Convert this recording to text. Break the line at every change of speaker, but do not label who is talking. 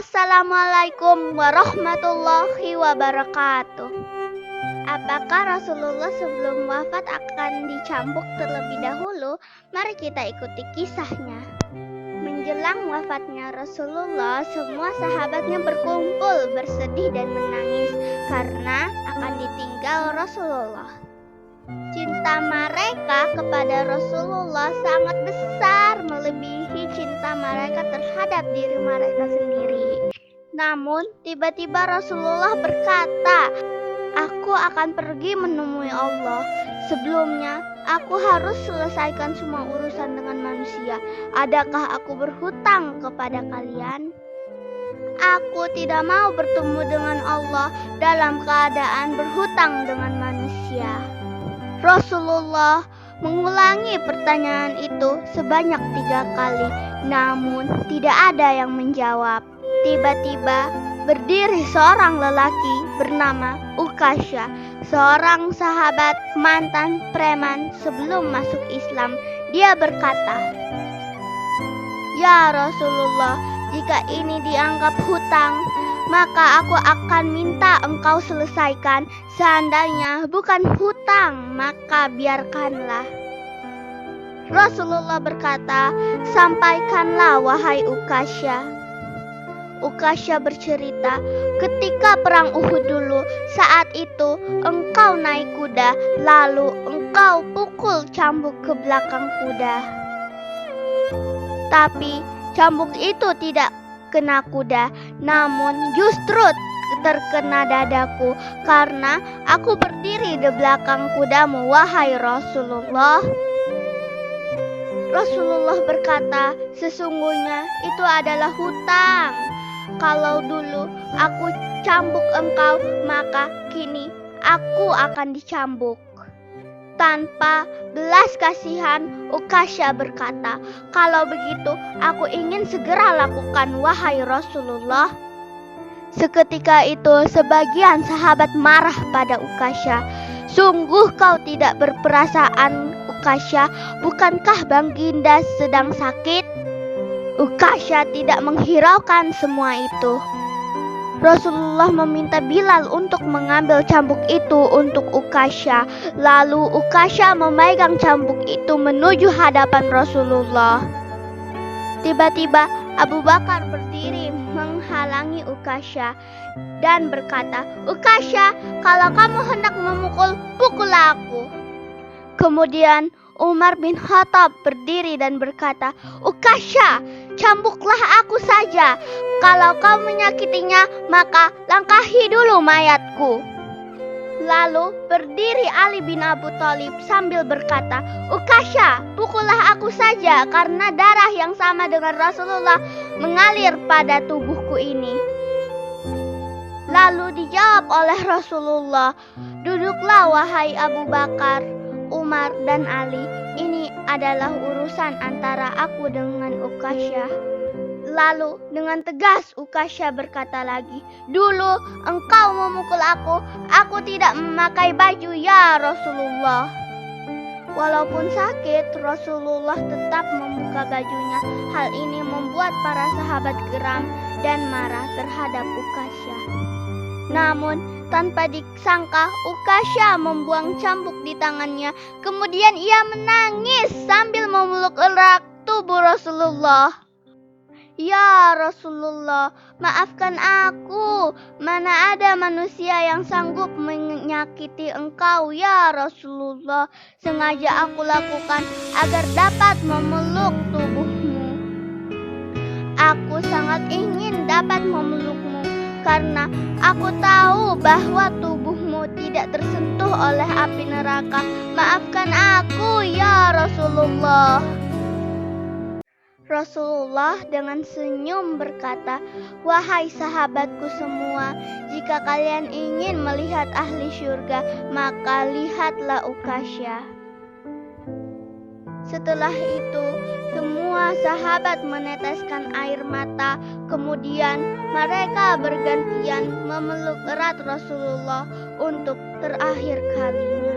Assalamualaikum warahmatullahi wabarakatuh. Apakah Rasulullah sebelum wafat akan dicambuk terlebih dahulu? Mari kita ikuti kisahnya. Menjelang wafatnya Rasulullah, semua sahabatnya berkumpul, bersedih dan menangis karena akan ditinggal Rasulullah. Cinta mereka kepada Rasulullah sangat besar, melebihi cinta mereka terhadap diri mereka sendiri. Namun, tiba-tiba Rasulullah berkata, "Aku akan pergi menemui Allah. Sebelumnya, aku harus selesaikan semua urusan dengan manusia. Adakah aku berhutang kepada kalian? Aku tidak mau bertemu dengan Allah dalam keadaan berhutang dengan manusia." Rasulullah mengulangi pertanyaan itu sebanyak 3 kali, namun tidak ada yang menjawab. Tiba-tiba berdiri seorang lelaki bernama Ukasha, seorang sahabat mantan preman sebelum masuk Islam. Dia berkata, "Ya Rasulullah, jika ini dianggap hutang, maka aku akan minta engkau selesaikan. Seandainya bukan hutang, maka biarkanlah." Rasulullah berkata, "Sampaikanlah wahai Ukasha." Ukasha bercerita, ketika perang Uhud dulu, saat itu engkau naik kuda, lalu engkau pukul cambuk ke belakang kuda. Tapi cambuk itu tidak kena kuda, namun justru terkena dadaku karena aku berdiri di belakang kudamu, wahai Rasulullah. Rasulullah berkata, "Sesungguhnya itu adalah hutang. Kalau dulu aku cambuk engkau, maka kini aku akan dicambuk." Tanpa belas kasihan, Ukasha berkata, "Kalau begitu, aku ingin segera lakukan, wahai Rasulullah." Seketika itu, sebagian sahabat marah pada Ukasha. "Sungguh kau tidak berperasaan, Ukasha. Bukankah Baginda sedang sakit?" Ukasha tidak menghiraukan semua itu. Rasulullah meminta Bilal untuk mengambil cambuk itu untuk Ukasha. Lalu Ukasha memegang cambuk itu menuju hadapan Rasulullah. Tiba-tiba Abu Bakar berdiri menghalangi Ukasha dan berkata, "Ukasha, kalau kamu hendak memukul, pukul aku." Kemudian Umar bin Khattab berdiri dan berkata, "Ukasha, cambuklah aku saja. Kalau kau menyakitinya, maka langkahi dulu mayatku." Lalu berdiri Ali bin Abi Thalib sambil berkata, "Ukasha, pukullah aku saja karena darah yang sama dengan Rasulullah mengalir pada tubuhku ini." Lalu dijawab oleh Rasulullah, "Duduklah wahai Abu Bakar, Umar dan Ali. Ini adalah urusan antara aku dengan Ukasha." Lalu dengan tegas Ukasha berkata lagi, "Dulu engkau memukul aku tidak memakai baju, ya Rasulullah." Walaupun sakit, Rasulullah tetap membuka bajunya. Hal ini membuat para sahabat geram dan marah terhadap Ukasha. Namun tanpa disangka, Ukasha membuang cambuk di tangannya. Kemudian ia menangis sambil memeluk erat tubuh Rasulullah. "Ya Rasulullah, maafkan aku. Mana ada manusia yang sanggup menyakiti engkau, ya Rasulullah. Sengaja aku lakukan agar dapat memeluk tubuhmu. Aku sangat ingin dapat memelukmu karena aku tahu bahwa tubuhmu tidak tersentuh oleh api neraka. Maafkan aku, ya Rasulullah." Rasulullah dengan senyum berkata, "Wahai sahabatku semua, jika kalian ingin melihat ahli syurga, maka lihatlah Ukasha." Setelah itu, semua sahabat meneteskan air mata. Kemudian mereka bergantian memeluk erat Rasulullah untuk terakhir kalinya.